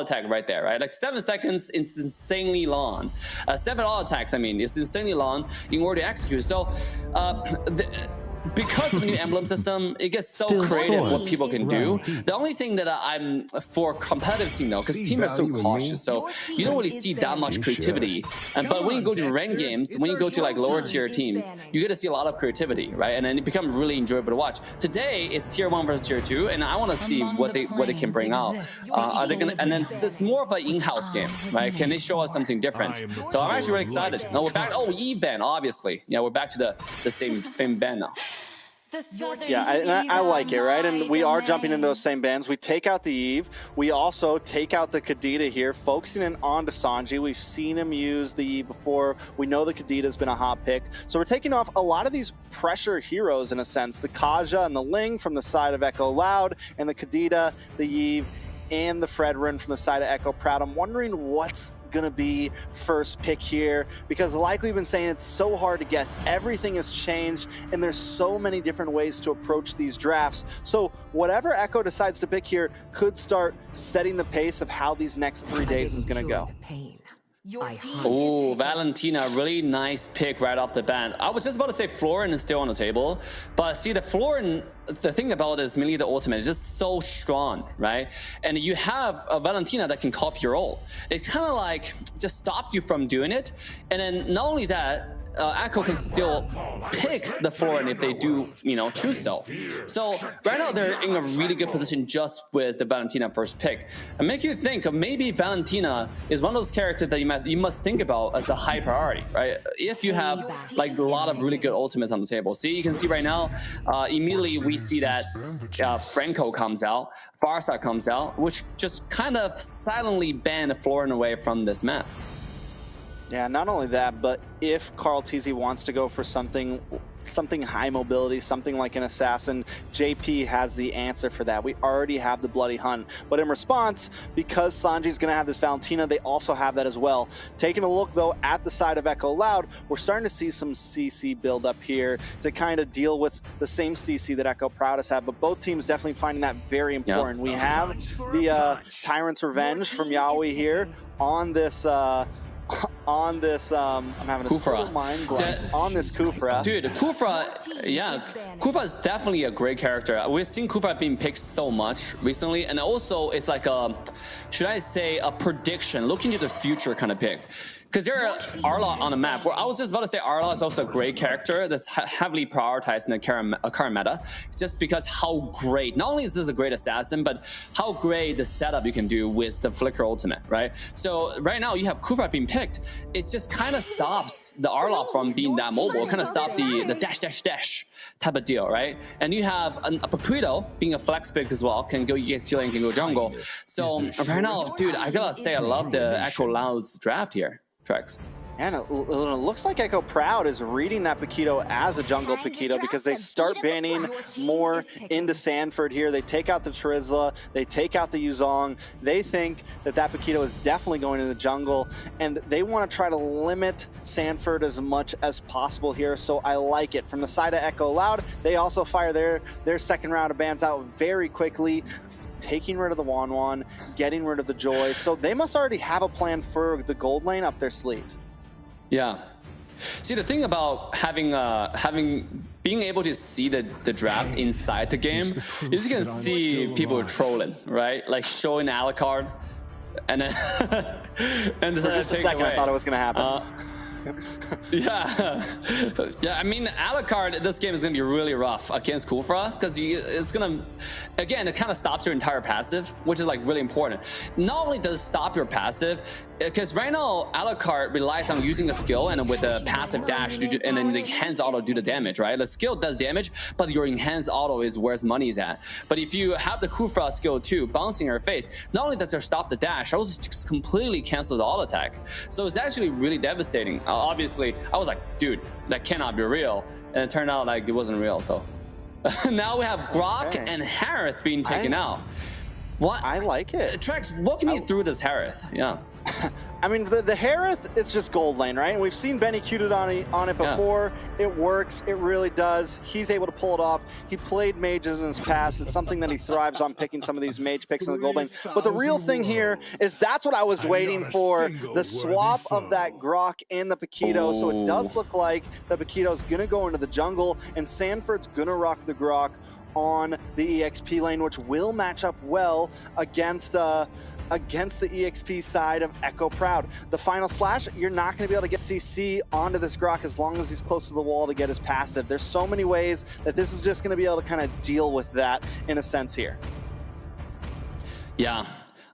attack right there, right? Like 7 seconds is insanely long. 7 auto attacks, I mean, it's insanely long in order to execute. So because of the new emblem system, it gets so creative what people can do. The only thing that I'm for competitive scene though, because teams are so cautious, so you don't really see that much creativity. But when you go to ranked games, when you go to like lower tier teams, you get to see a lot of creativity, right? And then it becomes really enjoyable to watch. Today it's tier 1 versus tier 2, and I want to see what they can bring out. Are they gonna? And then it's more of an in-house game, right? Can they show us something different? So I'm actually really excited. No, we're back. Oh, Eve ban, obviously. Yeah, we're back to the same ban now. Yeah, I like it, right? And we are jumping into those same bands. We take out the Eve. We also take out the Kadita here, focusing in on to Sanji. We've seen him use the Eve before. We know the Kadita's been a hot pick. So we're taking off a lot of these pressure heroes, in a sense. The Kaja and the Ling from the side of Echo Loud, and the Kadita, the Eve, and the Fredrin from the side of Echo Proud. I'm wondering what's gonna be first pick here, because like we've been saying, it's so hard to guess. Everything has changed and there's so many different ways to approach these drafts. So whatever Echo decides to pick here could start setting the pace of how these next 3 days is gonna go. Oh, Valentina, really nice pick right off the bat. I was just about to say Florin is still on the table, but see the Florin, the thing about it is mainly the ultimate. It's just so strong, right? And you have a Valentina that can copy your ult. It's kind of like just stop you from doing it. And then not only that, Echo can still pick the Florin if they do, choose so. So right now they're in a really good position just with the Valentina first pick. And make you think of maybe Valentina is one of those characters that you must think about as a high priority, right? If you have like a lot of really good ultimates on the table. See, you can see right now, immediately we see that Franco comes out, Farsa comes out, which just kind of silently ban the Florin away from this map. Yeah, not only that, but if Carl TZ wants to go for something high mobility, something like an assassin, JP has the answer for that. We already have the Bloody Hunt. But in response, because Sanji's going to have this Valentina, they also have that as well. Taking a look, though, at the side of Echo Loud, we're starting to see some CC build up here to kind of deal with the same CC that Echo Proud has had. But both teams definitely finding that very important. We have the Tyrant's Revenge from Yaoi here on this... I'm having a total mind blank on this Kufra. Dude, Kufra, yeah, Kufra is definitely a great character. We've seen Kufra being picked so much recently, and also it's like a, should I say, a prediction, looking to the future kind of pick. Because there are Arla on the map, where I was just about to say Arla is also a great character that's heavily prioritized in the current meta, just because how great, not only is this a great assassin, but how great the setup you can do with the Flicker ultimate, right? So right now you have Kufra being picked, it just kind of stops the Arla from being that mobile, it kind of stops the dash type of deal, right? And you have a Paquito being a flex pick as well, can go EXP lane, can go jungle. So right now, dude, I gotta say I love the Echo Loud's draft here. Tracks. And it looks like Echo Proud is reading that Paquito as a jungle Paquito, because they start banning more into Sanford here. They take out the Trizla, they take out the Yuzong. They think that Paquito is definitely going to the jungle, and they want to try to limit Sanford as much as possible here. So I like it. From the side of Echo Loud, they also fire their second round of bans out very quickly, taking rid of the Wanwan, getting rid of the Joy. So they must already have a plan for the gold lane up their sleeve. Yeah. See, the thing about being able to see the draft inside the game is you can see people trolling, right? Like showing Alucard, and then and for just a second, I thought it was going to happen. Yeah, I mean, Alucard, this game is going to be really rough against Kufra, because it's going to, again, it kind of stops your entire passive, which is like really important. Not only does it stop your passive, because right now Alucard relies on using a skill and with a passive dash and then the enhanced auto do the damage, right? The skill does damage, but your enhanced auto is where money is at. But if you have the Kufra skill too, bouncing your face, not only does it stop the dash, it also just completely cancels the auto attack. So it's actually really devastating. Obviously, I was like, dude, that cannot be real. And it turned out like it wasn't real, so. Now we have Grok and Harith being taken out. What? I like it. Trex, walk me through this Harith. Yeah. I mean, the Harith, it's just gold lane, right? And we've seen Benny Q'd on it before. Yeah. It works. It really does. He's able to pull it off. He played mages in his past. It's something that he thrives on, picking some of these mage picks in the gold lane. But the real thing here is that's what I was waiting for, the swap of that Grok and the Paquito. So it does look like the Paquito's going to go into the jungle, and Sanford's going to rock the Grok on the EXP lane, which will match up well against the EXP side of Echo Proud. The final slash, you're not going to be able to get CC onto this Grok as long as he's close to the wall to get his passive. There's so many ways that this is just going to be able to kind of deal with that in a sense here. Yeah,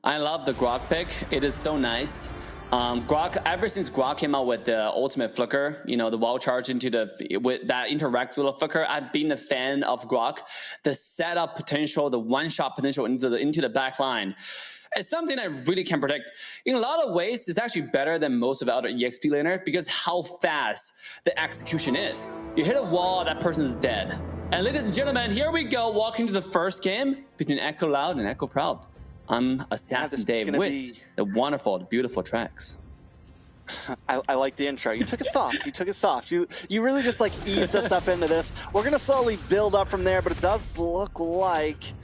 I love the Grok pick. It is so nice. Grok, ever since Grok came out with the ultimate flicker, you know, the wall charge into that interacts with a flicker, I've been a fan of Grok. The setup potential, the one-shot potential into the back line. It's something I really can predict. In a lot of ways, it's actually better than most of the other EXP laner because how fast the execution is. You hit a wall, that person is dead. And ladies and gentlemen, here we go, walking to the first game between Echo Loud and Echo Proud. I'm Assassin Dave with the wonderful, beautiful tracks. I like the intro. You took it soft. You took it soft. You really just like eased us up into this. We're gonna slowly build up from there, but it does look like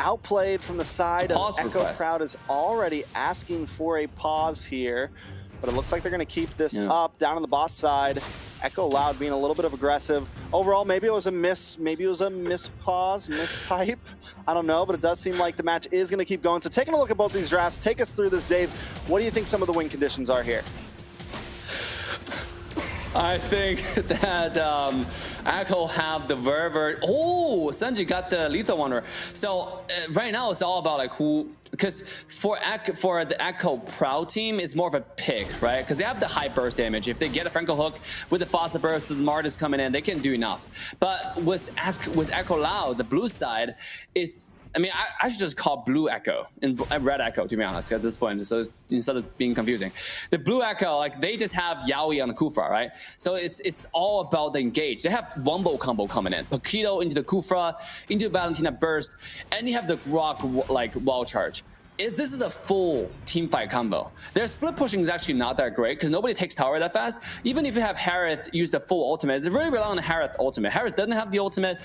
outplayed from the side of Echo Proud is already asking for a pause here, but it looks like they're going to keep this up down on the boss side. Echo Loud being a little bit of aggressive. Overall, maybe it was a miss, maybe it was a mistype. I don't know, but it does seem like the match is going to keep going. So taking a look at both these drafts, take us through this, Dave. What do you think some of the win conditions are here? I think that Echo have the very oh, Sanji got the lethal wonder. So right now it's all about like who, because for the Echo Proud team, it's more of a pick, right? Because they have the high burst damage. If they get a Franco hook with the Fossa burst, the Martis coming in, they can do enough. But with Echo Loud, the blue side is. I mean, I should just call Blue Echo and Red Echo, to be honest, at this point, so instead of being confusing. The Blue Echo, like, they just have Yaoi on the Kufra, right? So it's all about the engage. They have Wombo combo coming in. Paquito into the Kufra, into Valentina burst, and you have the Grok, like, wall charge. This is a full team fight combo. Their split pushing is actually not that great because nobody takes tower that fast. Even if you have Harith use the full ultimate, it's really rely on the Harith ultimate. Harith doesn't have the ultimate.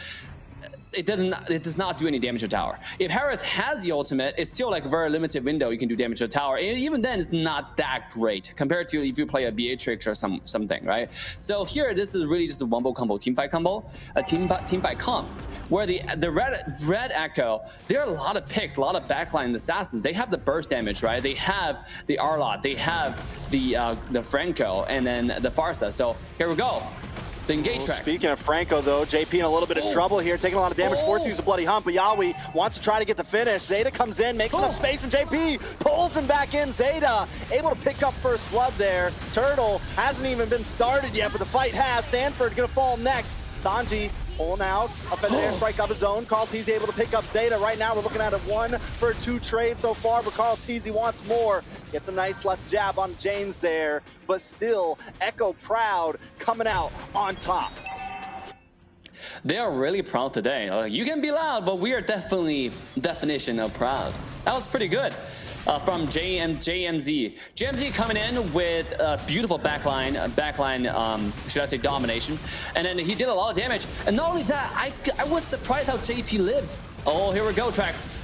It does not do any damage to tower. If Harith has the ultimate, it's still like a very limited window you can do damage to the tower. And even then, it's not that great compared to if you play a Beatrix or something, right? So here, this is really just a wombo combo, team fight combo, a team fight comp. Where the red Echo, there are a lot of picks, a lot of backline assassins. They have the burst damage, right? They have the Arlot, they have the Franco, and then the Farsa. So here we go. The engage tracks. Speaking of Franco, though, JP in a little bit of trouble here, taking a lot of damage. Forced to use a bloody hump, but Yaoi wants to try to get the finish. Zaida comes in, makes enough space, and JP pulls him back in. Zaida able to pick up first blood there. Turtle hasn't even been started yet, but the fight has. Sanford gonna fall next. Sanji pulling out, up in the airstrike of his own. Carl Teasy able to pick up Zaida. Right now, we're looking at a 1-for-2 trade so far, but Carl Teasy wants more. Gets a nice left jab on James there, but still, Echo Proud coming out on top. They are really proud today. You can be loud, but we are definitely definition of proud. That was pretty good. From JMZ. JMZ coming in with a beautiful backline, should I say domination. And then he did a lot of damage. And not only that, I was surprised how JP lived. Oh, here we go, Trax.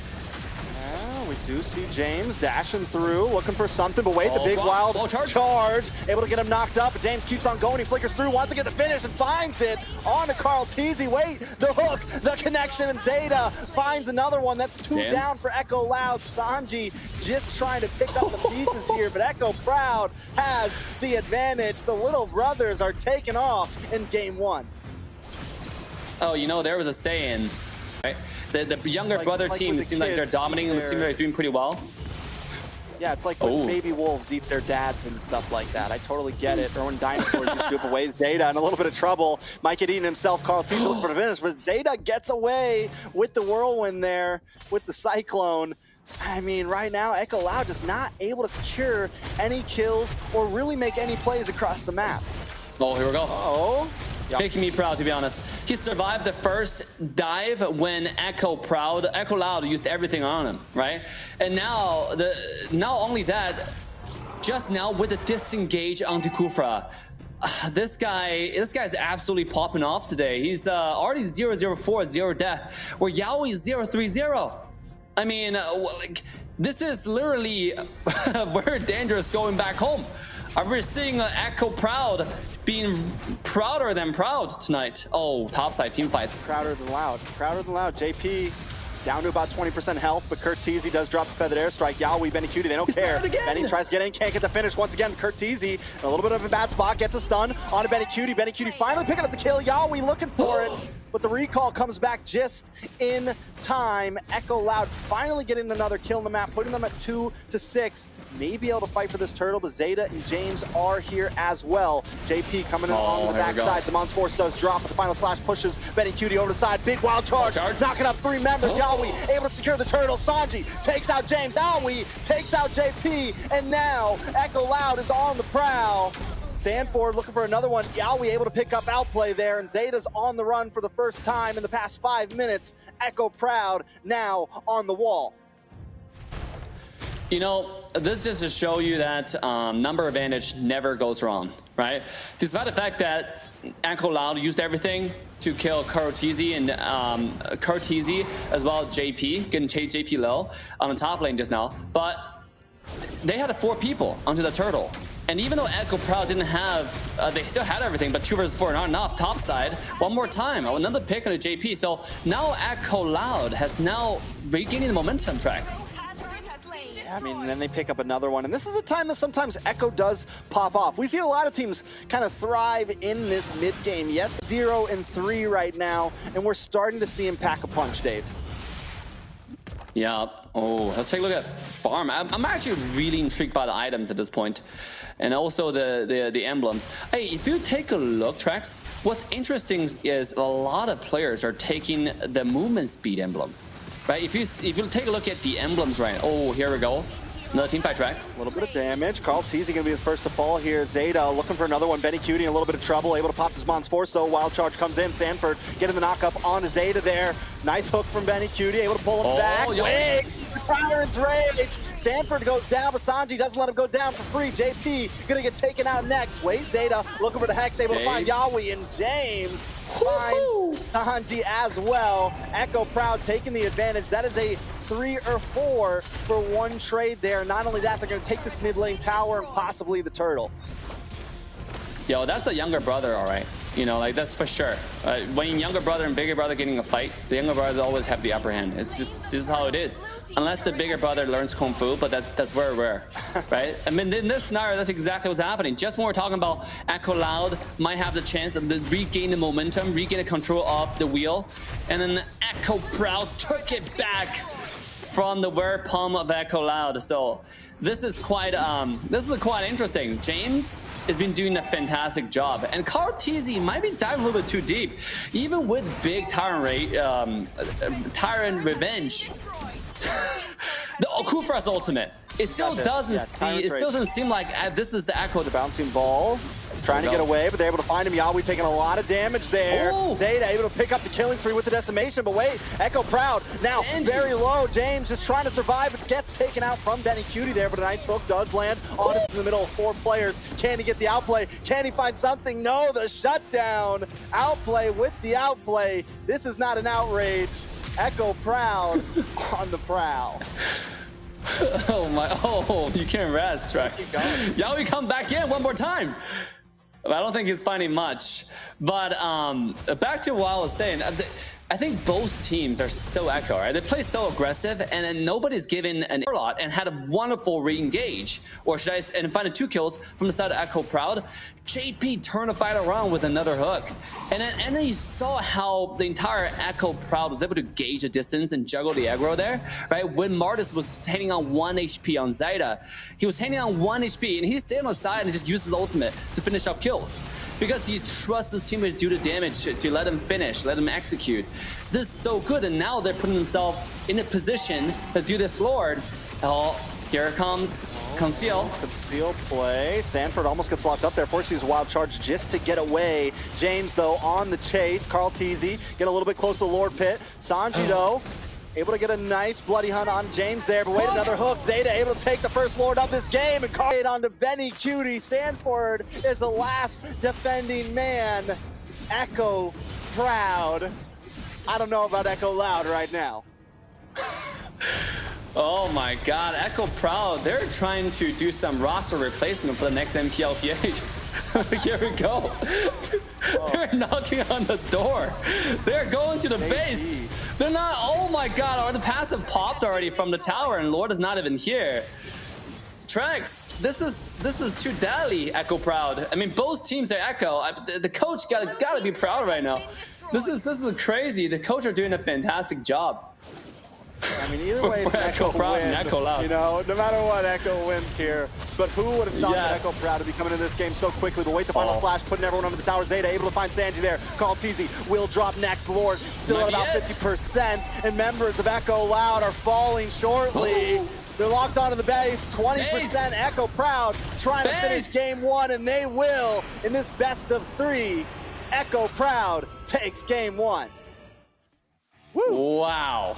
We do see James dashing through, looking for something, but wait, the big wild charge. Able to get him knocked up, but James keeps on going. He flickers through, wants to get the finish, and finds it on to Carl Teasy. Wait, the hook, the connection, and Zaida finds another one. That's two down for Echo Loud. Sanji just trying to pick up the pieces here, but Echo Proud has the advantage. The little brothers are taking off in game one. Oh, you know, there was a saying, right? The younger brother team seem like they're dominating and seem like they're doing pretty well. Yeah, it's like when baby wolves eat their dads and stuff like that. I totally get it. Or when dinosaurs used to do it away. Zaida in a little bit of trouble. Might get eaten himself. Carl Teasy looking for the finish, but Zaida gets away with the whirlwind there, with the cyclone. I mean, right now, Echo Loud is not able to secure any kills or really make any plays across the map. Oh, here we go. Uh-oh. Making me proud, to be honest. He survived the first dive when Echo Loud used everything on him, right? And now, not only that, just now with the disengage onto Kufra, this guy is absolutely popping off today. He's already 0-0-4, 0 death, where Yaoi is 0-3-0. I mean, like, this is literally very dangerous going back home. We're seeing Echo Proud being prouder than proud tonight. Oh, topside team fights. Prouder than loud. Prouder than loud. JP down to about 20% health, but Curtizi does drop the feathered airstrike. Yaoi, Benny, they don't care. Benny tries to get in, can't get the finish. Once again, Curtizi, a little bit of a bad spot, gets a stun onto Benny finally picking up the kill. Yaoi looking for it, but the recall comes back just in time. Echo Loud finally getting another kill in the map, putting them at 2-6. May be able to fight for this turtle, but Zaida and James are here as well. JP coming in on the backside. Zamon's Force does drop, but the final slash pushes Benny over the side. Big wild charge, knocking up 3 members. Yaoi able to secure the turtle. Sanji takes out James. Yaoi takes out JP, and now Echo Loud is on the prowl. Sanford looking for another one. Yaoi able to pick up outplay there, and Zaida's on the run for the first time in the past 5 minutes. Echo Proud now on the wall. You know, this is to show you that number advantage never goes wrong, right? Despite the fact that Echo Loud used everything to kill Curtizi and Curtizi as well as JP, getting JP low on the top lane just now, but they had 4 people onto the turtle. And even though Echo Proud didn't have, they still had everything, but 2 versus 4 not enough. Top side, one more time, another pick on the JP. So now Echo Loud has now regaining the momentum tracks. I mean, and then they pick up another one. And this is a time that sometimes Echo does pop off. We see a lot of teams kind of thrive in this mid game. Yes, 0-3 right now, and we're starting to see him pack a punch, Dave. Yeah. Oh, let's take a look at farm. I'm actually really intrigued by the items at this point, and also the emblems. Hey, if you take a look, Trax, what's interesting is a lot of players are taking the movement speed emblem. Right, if you take a look at the emblems, right? Oh, here we go. Another team fight Trax. A little bit of damage. Curtizi gonna be the first to fall here. Zaida looking for another one. Benny in a little bit of trouble. Able to pop his Mon's Force though. Wild charge comes in. Sanford getting the knockup onto Zaida there. Nice hook from Benny. Able to pull him back. Wig! Tyrant's Rage. Sanford goes down, but Sanji doesn't let him go down for free. JP gonna get taken out next. Wait, Zaida looking for the Hex, able to find Yaoi, and James finds Sanji as well. Echo Proud taking the advantage. That is a 3 or 4 for 1 trade there. Not only that, they're gonna take this mid lane tower and possibly the turtle. Yo, that's a younger brother, all right. You know, like, that's for sure. When younger brother and bigger brother getting a fight, the younger brothers always have the upper hand. It's just, this is how it is. Unless the bigger brother learns Kung Fu, but that's very rare, right? I mean, in this scenario, that's exactly what's happening. Just when we're talking about Echo Loud might have the chance of regain the momentum, regain the control of the wheel, and then Echo Proud took it back from the very palm of Echo Loud. So this is quite interesting. James has been doing a fantastic job, and Curtizi might be diving a little bit too deep, even with big Tyrant Revenge. The Kufra's ultimate. It still doesn't seem like this is the Echo. The bouncing ball, trying to get away, but they're able to find him. Yaoi taking a lot of damage there. Zaida able to pick up the killing spree with the decimation, but wait, Echo Proud now very low. James is trying to survive, but gets taken out from Benny there, but a nice smoke does land on us in the middle of 4 players. Can he get the outplay? Can he find something? No, the shutdown. Outplay with the outplay. This is not an outrage. Echo Proud on the prowl. Oh my, you can't rest, Trax. Yaoi come back in one more time. I don't think he's finding much. But back to what I was saying, I think both teams are so Echo, right? They play so aggressive, and then nobody's given an lot and had a wonderful re-engage, or should I say, and finding 2 kills from the side of Echo Proud. JP turned the fight around with another hook, and then you saw how the entire Echo Proud was able to gauge the distance and juggle the aggro there, right? When Martis was hanging on 1 HP on Zaida, he was hanging on 1 HP, and he stayed on the side and just used his ultimate to finish up kills, because he trusts his teammate to do the damage, to let him finish, let him execute. This is so good, and now they're putting themselves in a position to do this Lord. Oh, Here it comes. Conceal. Conceal play. Sanford almost gets locked up there. Forced to use a wild charge just to get away. James, though, on the chase. Carl Teasy getting a little bit close to the Lord Pit. Sanji, though, able to get a nice bloody hunt on James there. But wait, another hook. Zaida able to take the first Lord of this game. And Carl onto Benny Cutie. Sanford is the last defending man. Echo proud. I don't know about Echo loud right now. Oh my god, Echo Proud, they're trying to do some roster replacement for the next MPLPH. Here we go. They're knocking on the door. They're going to the base. They're not, oh my god, the passive popped already from the tower and Lord is not even here. Trex, this is too deadly, Echo Proud. I mean, both teams are Echo. The coach gotta be proud right now. This is crazy. The coach are doing a fantastic job. I mean, either way, it's Echo Proud win. and Echo Loud. You know, no matter what, Echo wins here. But who would have thought that Echo Proud to be coming into this game so quickly? But wait, the final slash, putting everyone under the tower. Zaida able to find Sanji there. Carl Teasy will drop next. Lord still at about 50%. And members of Echo Loud are falling shortly. Ooh. They're locked onto the base. 20% Echo Proud trying to finish game one, and they will in this best of 3. Echo Proud takes game one. Woo. Wow.